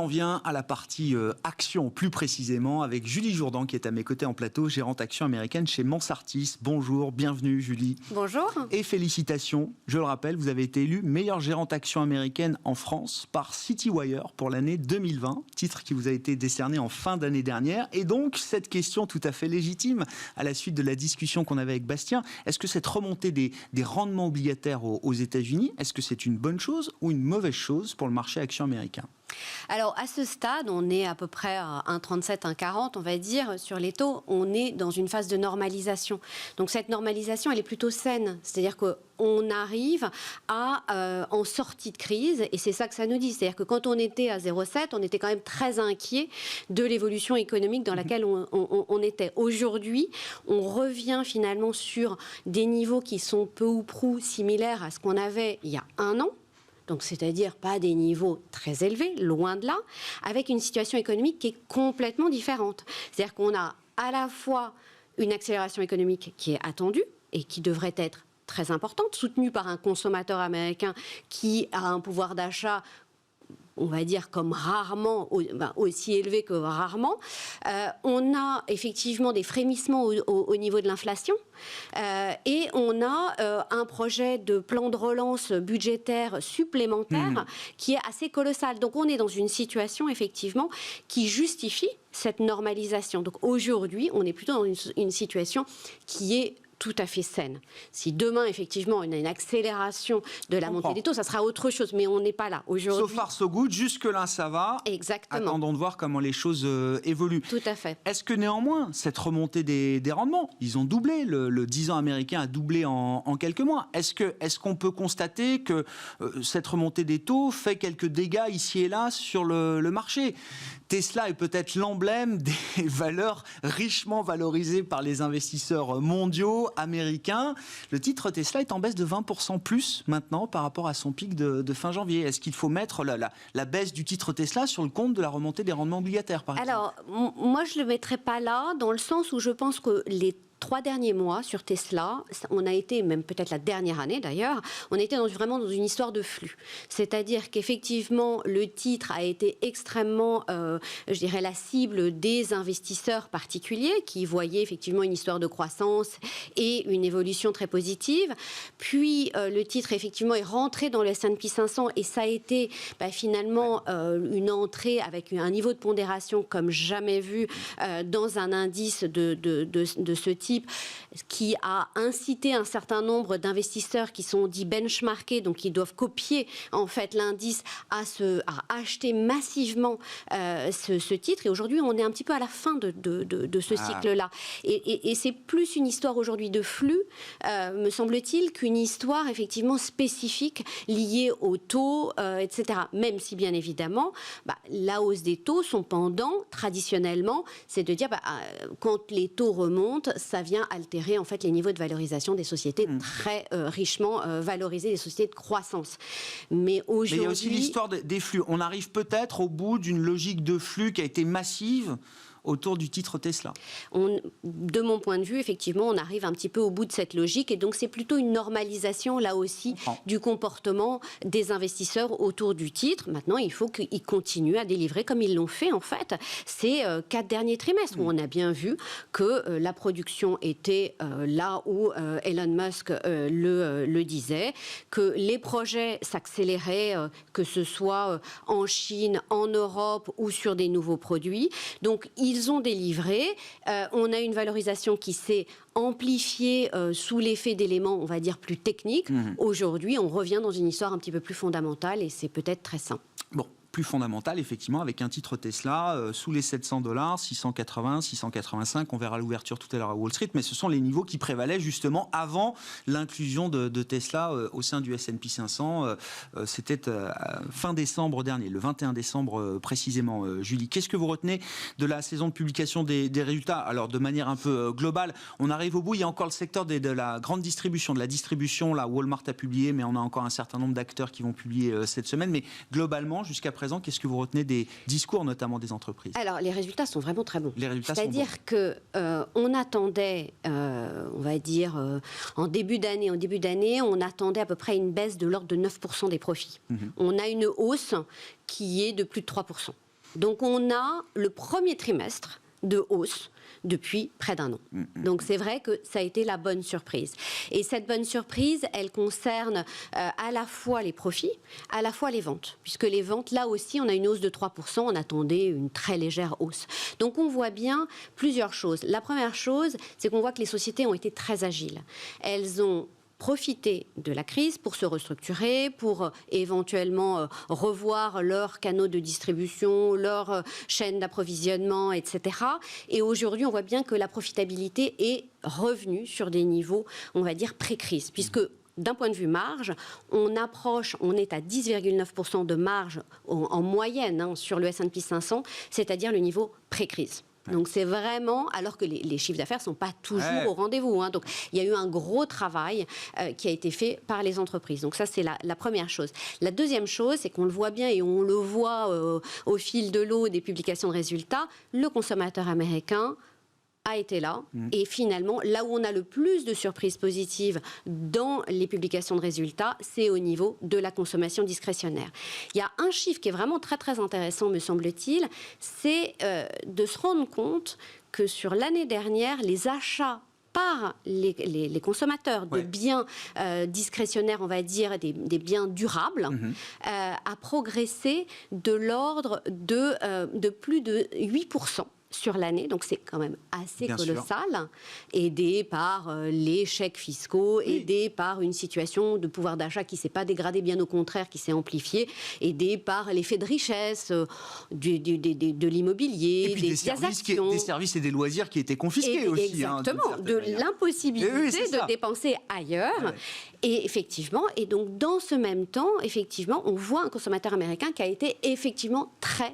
j'en viens à la partie action, plus précisément, avec Julie Jourdan, qui est à mes côtés en plateau, gérante action américaine chez Mansartis. Bonjour, bienvenue Julie. Bonjour. Et félicitations, je le rappelle, vous avez été élue meilleure gérante action américaine en France par Citywire pour l'année 2020, titre qui vous a été décerné en fin d'année dernière. Et donc, cette question tout à fait légitime, à la suite de la discussion qu'on avait avec Bastien, est-ce que cette remontée des rendements obligataires aux États-Unis, est-ce que c'est une bonne chose ou une mauvaise chose pour le marché action américain ? Alors, à ce stade, on est à peu près à 1,37, 1,40, on va dire, sur les taux. On est dans une phase de normalisation. Donc, cette normalisation, elle est plutôt saine. C'est-à-dire qu'on arrive en sortie de crise, et c'est ça que ça nous dit. C'est-à-dire que quand on était à 0,7, on était quand même très inquiet de l'évolution économique dans laquelle on était. Aujourd'hui, on revient finalement sur des niveaux qui sont peu ou prou similaires à ce qu'on avait il y a un an. Donc, c'est-à-dire pas des niveaux très élevés, loin de là, avec une situation économique qui est complètement différente. C'est-à-dire qu'on a à la fois une accélération économique qui est attendue et qui devrait être très importante, soutenue par un consommateur américain qui a un pouvoir d'achat, on va dire comme rarement, aussi élevé que rarement. On a effectivement des frémissements au niveau de l'inflation et on a un projet de plan de relance budgétaire supplémentaire qui est assez colossal. Donc on est dans une situation effectivement qui justifie cette normalisation. Donc aujourd'hui, on est plutôt dans une situation qui est tout à fait saine. Si demain, effectivement, on a une accélération de la montée des taux, ça sera autre chose, mais on n'est pas là. Aujourd'hui... So far, so good. Jusque-là, ça va. Exactement. Attendons de voir comment les choses évoluent. Tout à fait. Est-ce que néanmoins, cette remontée des rendements, ils ont doublé, le 10 ans américain a doublé en quelques mois. Est-ce qu'on peut constater que cette remontée des taux fait quelques dégâts ici et là sur le marché ? Tesla est peut-être l'emblème des valeurs richement valorisées par les investisseurs mondiaux, américains. Le titre Tesla est en baisse de 20% plus maintenant par rapport à son pic de fin janvier. Est-ce qu'il faut mettre la baisse du titre Tesla sur le compte de la remontée des rendements obligataires, par exemple ? Alors, moi, je ne le mettrais pas là, dans le sens où je pense que les 3 derniers mois sur Tesla, on a été, même peut-être la dernière année d'ailleurs, on était vraiment dans une histoire de flux. C'est-à-dire qu'effectivement, le titre a été extrêmement, je dirais, la cible des investisseurs particuliers qui voyaient effectivement une histoire de croissance et une évolution très positive. Puis, le titre, effectivement, est rentré dans le S&P 500 et ça a été finalement une entrée avec un niveau de pondération comme jamais vu dans un indice de ce type, qui a incité un certain nombre d'investisseurs qui sont dits benchmarkés, donc qui doivent copier en fait l'indice à acheter massivement ce titre. Et aujourd'hui, on est un petit peu à la fin de ce cycle-là. Et c'est plus une histoire aujourd'hui de flux, me semble-t-il, qu'une histoire effectivement spécifique liée aux taux, etc. Même si, bien évidemment, la hausse des taux, son pendant, traditionnellement, c'est de dire quand les taux remontent, ça vient altérer en fait les niveaux de valorisation des sociétés très richement valorisées, des sociétés de croissance. Mais aujourd'hui... Mais il y a aussi l'histoire des flux. On arrive peut-être au bout d'une logique de flux qui a été massive autour du titre Tesla. De mon point de vue, effectivement, on arrive un petit peu au bout de cette logique et donc c'est plutôt une normalisation, là aussi, du comportement des investisseurs autour du titre. Maintenant, il faut qu'ils continuent à délivrer comme ils l'ont fait, en fait, ces 4 derniers trimestres, où on a bien vu que la production était là où Elon Musk le disait, que les projets s'accéléraient, que ce soit en Chine, en Europe ou sur des nouveaux produits. Donc, ils ont délivré. On a une valorisation qui s'est amplifiée sous l'effet d'éléments, on va dire, plus techniques. Aujourd'hui, on revient dans une histoire un petit peu plus fondamentale et c'est peut-être très sain. Bon. Plus fondamental, effectivement, avec un titre Tesla sous les $700, 680, 685, on verra l'ouverture tout à l'heure à Wall Street, mais ce sont les niveaux qui prévalaient justement avant l'inclusion de Tesla au sein du S&P 500. C'était fin décembre dernier, le 21 décembre précisément. Julie, qu'est-ce que vous retenez de la saison de publication des résultats ? Alors, de manière un peu globale, on arrive au bout, il y a encore le secteur de la grande distribution, de la distribution, là, Walmart a publié, mais on a encore un certain nombre d'acteurs qui vont publier cette semaine, mais globalement, jusqu'à présent, qu'est-ce que vous retenez des discours, notamment des entreprises ? Alors, les résultats sont vraiment très bons. Les résultats C'est-à-dire sont bons. qu'on attendait, on va dire, en début d'année, on attendait à peu près une baisse de l'ordre de 9% des profits. On a une hausse qui est de plus de 3%. Donc on a le premier trimestre de hausse depuis près d'un an. Donc c'est vrai que ça a été la bonne surprise. Et cette bonne surprise, elle concerne à la fois les profits, à la fois les ventes. Puisque les ventes, là aussi, on a une hausse de 3%, on attendait une très légère hausse. Donc on voit bien plusieurs choses. La première chose, c'est qu'on voit que les sociétés ont été très agiles. Elles ont profiter de la crise pour se restructurer, pour éventuellement revoir leurs canaux de distribution, leurs chaînes d'approvisionnement, etc. Et aujourd'hui, on voit bien que la profitabilité est revenue sur des niveaux, on va dire, pré-crise, puisque d'un point de vue marge, on est à 10,9% de marge en moyenne sur le S&P 500, c'est-à-dire le niveau pré-crise. Donc c'est vraiment, alors que les chiffres d'affaires ne sont pas toujours au rendez-vous. Donc il y a eu un gros travail qui a été fait par les entreprises. Donc ça c'est la première chose. La deuxième chose, c'est qu'on le voit bien et on le voit au fil de l'eau des publications de résultats, le consommateur américain a été là. Et finalement, là où on a le plus de surprises positives dans les publications de résultats, c'est au niveau de la consommation discrétionnaire. Il y a un chiffre qui est vraiment très très intéressant, me semble-t-il, c'est de se rendre compte que sur l'année dernière, les achats par les consommateurs de biens discrétionnaires, on va dire, des biens durables, a progressé de l'ordre de plus de 8%. Sur l'année, donc c'est quand même assez colossal, aidé par les chèques fiscaux, aidé par une situation de pouvoir d'achat qui ne s'est pas dégradée, bien au contraire, qui s'est amplifiée, aidé par l'effet de richesse de l'immobilier, et puis des services et des loisirs qui étaient confisqués aussi. Exactement, de l'impossibilité de dépenser ailleurs. Et effectivement, et donc dans ce même temps, effectivement, on voit un consommateur américain qui a été effectivement très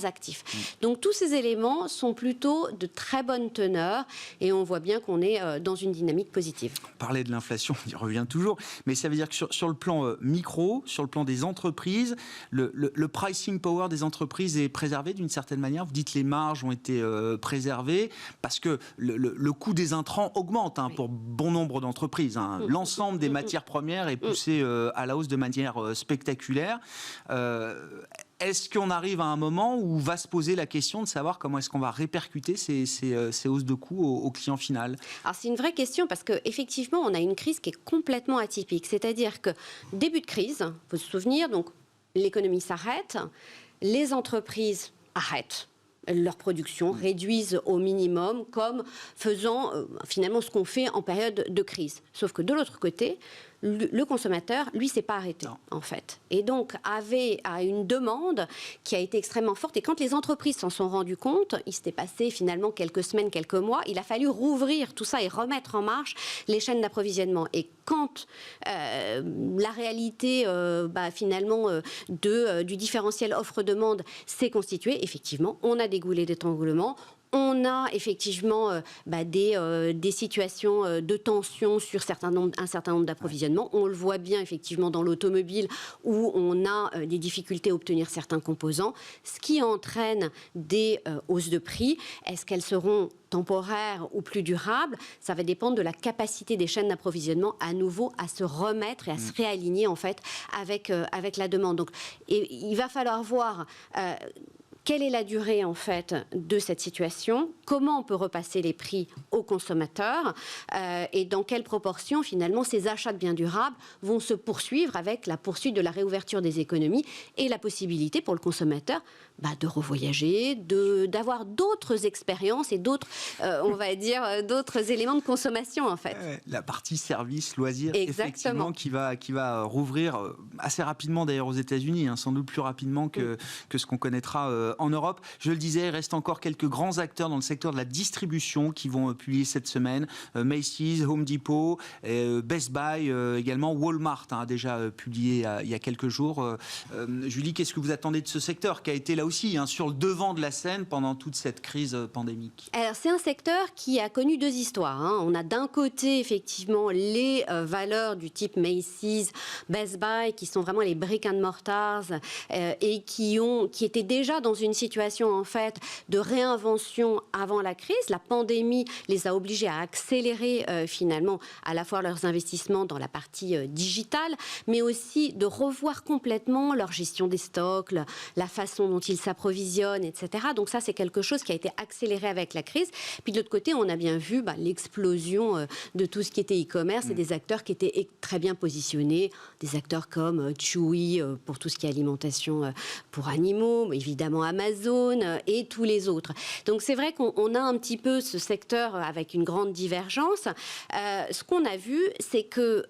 actif. Donc tous ces éléments sont plutôt de très bonne teneur et on voit bien qu'on est dans une dynamique positive. On parlait de l'inflation, on y revient toujours, mais ça veut dire que sur le plan micro, sur le plan des entreprises, le pricing power des entreprises est préservé d'une certaine manière. Vous dites que les marges ont été préservées parce que le coût des intrants augmente pour bon nombre d'entreprises. L'ensemble des matières premières est poussé à la hausse de manière spectaculaire. Est-ce qu'on arrive à un moment où va se poser la question de savoir comment est-ce qu'on va répercuter ces hausses de coûts au client final ? Alors c'est une vraie question parce qu'effectivement, on a une crise qui est complètement atypique. C'est-à-dire que début de crise, il faut se souvenir, donc l'économie s'arrête, les entreprises arrêtent leur production, réduisent au minimum, comme faisant finalement ce qu'on fait en période de crise. Sauf que de l'autre côté, le consommateur, lui, s'est pas arrêté, en fait. Et donc, avait une demande qui a été extrêmement forte. Et quand les entreprises s'en sont rendues compte, il s'était passé finalement quelques semaines, quelques mois, il a fallu rouvrir tout ça et remettre en marche les chaînes d'approvisionnement. Et quand la réalité, finalement, du différentiel offre-demande s'est constituée, effectivement, on a des goulets d'étranglement. On a effectivement des situations de tension sur un certain nombre d'approvisionnements. On le voit bien effectivement dans l'automobile où on a des difficultés à obtenir certains composants, ce qui entraîne des hausses de prix. Est-ce qu'elles seront temporaires ou plus durables? Ça va dépendre de la capacité des chaînes d'approvisionnement à nouveau à se remettre et à se réaligner en fait avec la demande. Donc il va falloir voir quelle est la durée en fait de cette situation? Comment on peut repasser les prix aux consommateurs et dans quelle proportion finalement ces achats de biens durables vont se poursuivre avec la poursuite de la réouverture des économies et la possibilité pour le consommateur de revoyager, d'avoir d'autres expériences et d'autres, on va dire, d'autres éléments de consommation en fait. La partie services, loisirs, effectivement, qui va rouvrir assez rapidement d'ailleurs aux États-Unis, sans doute plus rapidement que ce qu'on connaîtra en Europe. Je le disais, il reste encore quelques grands acteurs dans le secteur de la distribution qui vont publier cette semaine. Macy's, Home Depot, Best Buy également. Walmart a déjà publié il y a quelques jours. Julie, qu'est-ce que vous attendez de ce secteur qui a été là aussi sur le devant de la scène pendant toute cette crise pandémique? Alors c'est un secteur qui a connu deux histoires. On a d'un côté effectivement les valeurs du type Macy's, Best Buy qui sont vraiment les brick and mortars et qui étaient déjà dans une situation en fait de réinvention avant la crise. La pandémie les a obligés à accélérer finalement à la fois leurs investissements dans la partie digitale, mais aussi de revoir complètement leur gestion des stocks, la façon dont ils s'approvisionnent, etc. Donc ça, c'est quelque chose qui a été accéléré avec la crise. Puis de l'autre côté, on a bien vu l'explosion de tout ce qui était e-commerce et des acteurs qui étaient très bien positionnés, des acteurs comme Chewy pour tout ce qui est alimentation pour animaux, évidemment Amazon et tous les autres. Donc c'est vrai qu'on a un petit peu ce secteur avec une grande divergence. Ce qu'on a vu, c'est que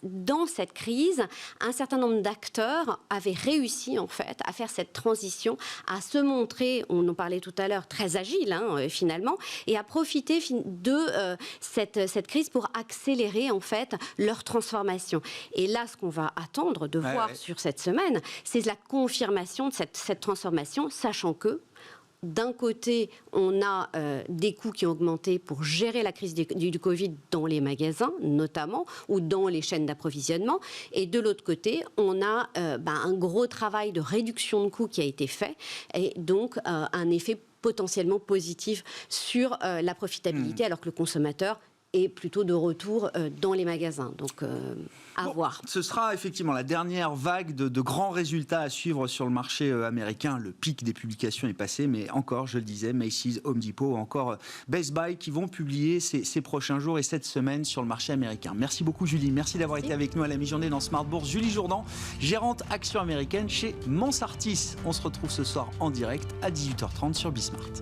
dans cette crise, un certain nombre d'acteurs avaient réussi en fait à faire cette transition, à se montrer, on en parlait tout à l'heure, très agile finalement, et à profiter de cette crise pour accélérer en fait leur transformation. Et là, ce qu'on va attendre de voir sur cette semaine, c'est la confirmation de cette transformation, sachant que d'un côté, on a des coûts qui ont augmenté pour gérer la crise du Covid dans les magasins, notamment, ou dans les chaînes d'approvisionnement. Et de l'autre côté, on a un gros travail de réduction de coûts qui a été fait, et donc un effet potentiellement positif sur la profitabilité, alors que le consommateur est plutôt de retour dans les magasins. Donc, à voir. Ce sera effectivement la dernière vague de grands résultats à suivre sur le marché américain. Le pic des publications est passé, mais encore, je le disais, Macy's, Home Depot, encore Best Buy qui vont publier ces prochains jours et cette semaine sur le marché américain. Merci beaucoup, Julie. Merci d'avoir été avec nous à la mi-journée dans Smart Bourse. Julie Jourdan, gérante action américaine chez Mansartis. On se retrouve ce soir en direct à 18h30 sur Bismart.